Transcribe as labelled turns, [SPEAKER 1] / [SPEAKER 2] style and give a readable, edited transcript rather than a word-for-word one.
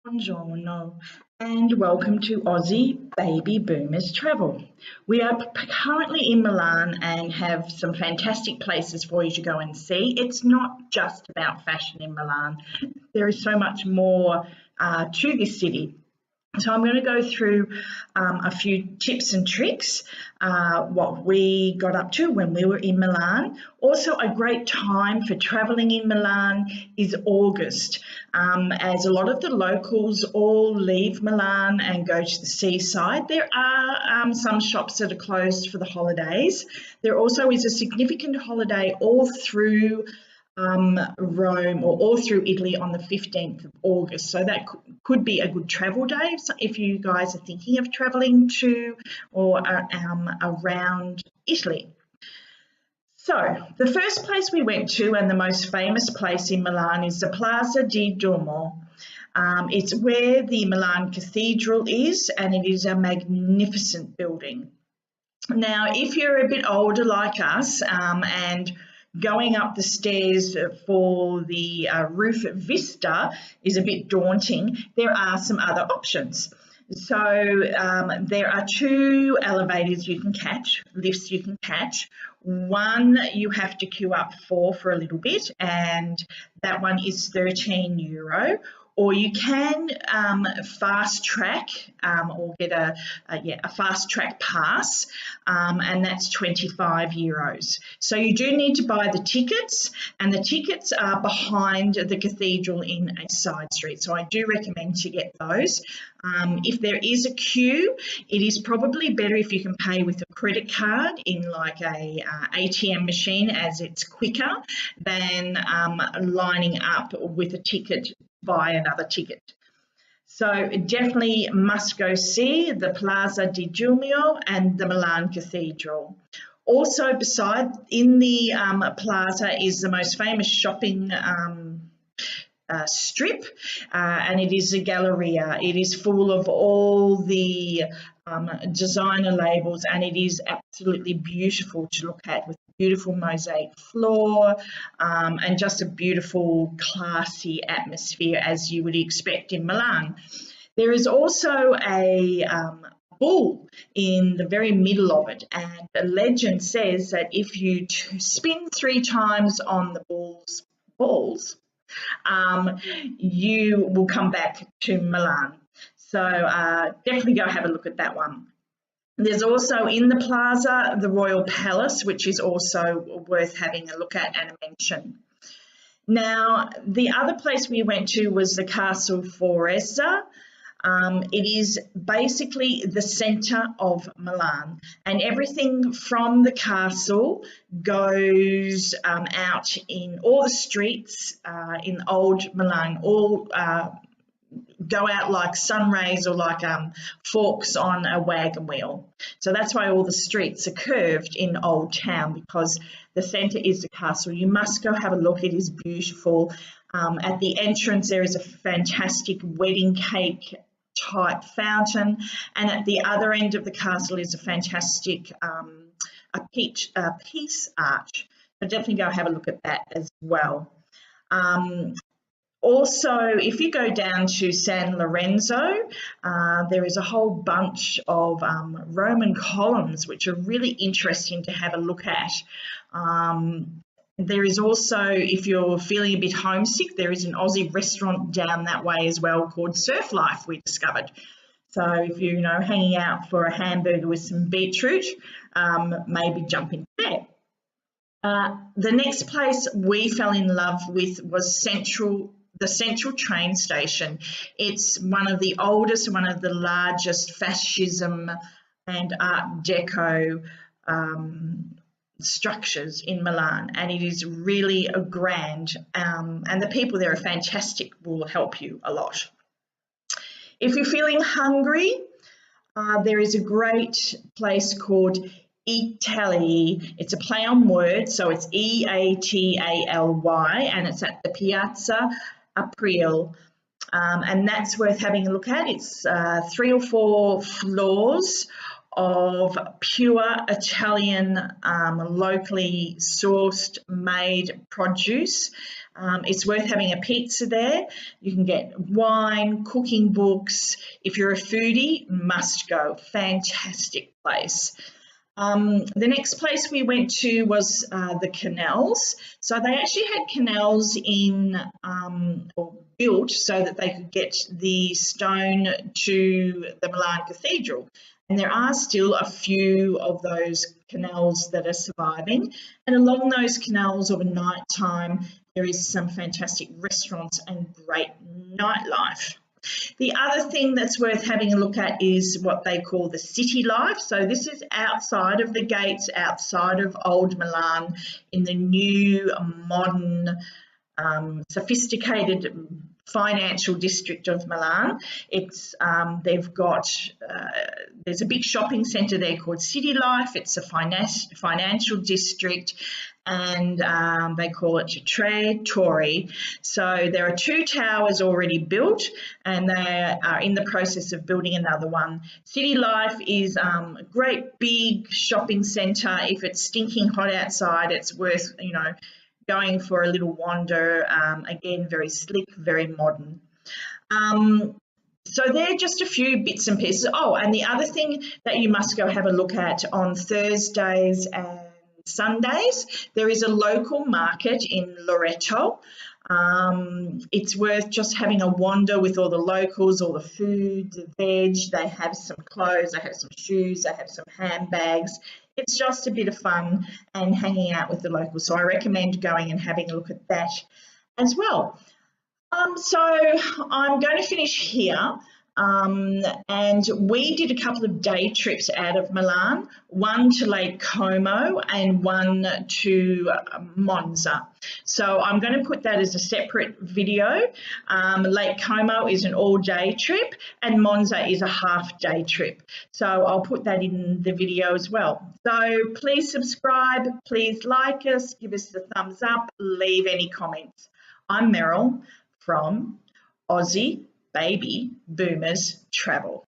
[SPEAKER 1] Buongiorno and welcome to Aussie Baby Boomers Travel. We are currently in Milan and have some fantastic places for you to go and see. It's not just about fashion in Milan. There is so much more to this city. So I'm going to go through a few tips and tricks, what we got up to when we were in Milan. Also, a great time for travelling in Milan is August, as a lot of the locals all leave Milan and go to the seaside. There are some shops that are closed for the holidays. There also is a significant holiday all through Rome or all through Italy on the 15th of August. So that could be a good travel day if you guys are thinking of travelling to or around Italy. So the first place we went to and the most famous place in Milan is the Plaza di Duomo. It's where the Milan Cathedral is, and it is a magnificent building. Now, if you're a bit older like us and going up the stairs for the roof vista is a bit daunting, there are some other options. So there are two elevators you can catch, lifts you can catch. One you have to queue up for a little bit, and that one is €13. Or you can fast track or get a fast track pass, and that's €25. So you do need to buy the tickets, and the tickets are behind the cathedral in a side street. So I do recommend to get those. If there is a queue, it is probably better if you can pay with a credit card in like a ATM machine, as it's quicker than lining up with a ticket buy another ticket. So definitely must go see the Plaza di Duomo and the Milan Cathedral. Also beside in the plaza is the most famous shopping strip, and it is a galleria. It is full of all the designer labels, and it is absolutely beautiful to look at, with beautiful mosaic floor and just a beautiful classy atmosphere as you would expect in Milan. There is also a bull in the very middle of it, and the legend says that if you spin 3 times on the bull's balls, you will come back to Milan. So definitely go have a look at that one. There's also in the plaza the Royal Palace, which is also worth having a look at and a mention. Now, the other place we went to was the Castle Foreza. It is basically the centre of Milan, and everything from the castle goes out in all the streets in old Milan, all go out like sun rays or like forks on a wagon wheel. So that's why all the streets are curved in Old Town, because the centre is the castle. You must go have a look. It is beautiful. At the entrance there is a fantastic wedding cake type fountain, and at the other end of the castle is a fantastic peace arch. So definitely go have a look at that as well. Also, if you go down to San Lorenzo, there is a whole bunch of Roman columns which are really interesting to have a look at. There is also, if you're feeling a bit homesick, there is an Aussie restaurant down that way as well called Surf Life, we discovered. So if you're hanging out for a hamburger with some beetroot, maybe jump into there. The next place we fell in love with was the Central train station. It's one of the oldest, one of the largest fascism and Art Deco structures in Milan, and it is really a grand, and the people there are fantastic, will help you a lot. If you're feeling hungry, there is a great place called Italy. It's a play on words, so it's Eataly, and it's at the Piazza April, and that's worth having a look at. It's 3 or 4 floors of pure Italian, locally sourced, made produce. It's worth having a pizza there. You can get wine, cooking books. If you're a foodie, must go. Fantastic place. The next place we went to was the canals. So they actually had canals in or built so that they could get the stone to the Milan Cathedral. And there are still a few of those canals that are surviving. And along those canals of a night time, there is some fantastic restaurants and great nightlife. The other thing that's worth having a look at is what they call the city life. So this is outside of the gates, outside of Old Milan, in the new, modern, sophisticated financial district of Milan. It's they've got there's a big shopping centre there called City Life. It's a financial district, and they call it Tre Torri. So there are 2 towers already built, and they are in the process of building another one. City Life is a great big shopping centre. If it's stinking hot outside, it's worth, going for a little wander. Again, very slick, very modern. So they're just a few bits and pieces. Oh, and the other thing that you must go have a look at on Thursdays and Sundays, there is a local market in Loreto. It's worth just having a wander with all the locals, all the food, the veg. They have some clothes, they have some shoes, they have some handbags. It's just a bit of fun and hanging out with the locals. So I recommend going and having a look at that as well. So I'm going to finish here. And we did a couple of day trips out of Milan, one to Lake Como and one to Monza. So I'm going to put that as a separate video. Lake Como is an all-day trip and Monza is a half-day trip. So I'll put that in the video as well. So please subscribe, please like us, give us the thumbs up, leave any comments. I'm Meryl from Aussie Boomers Travel.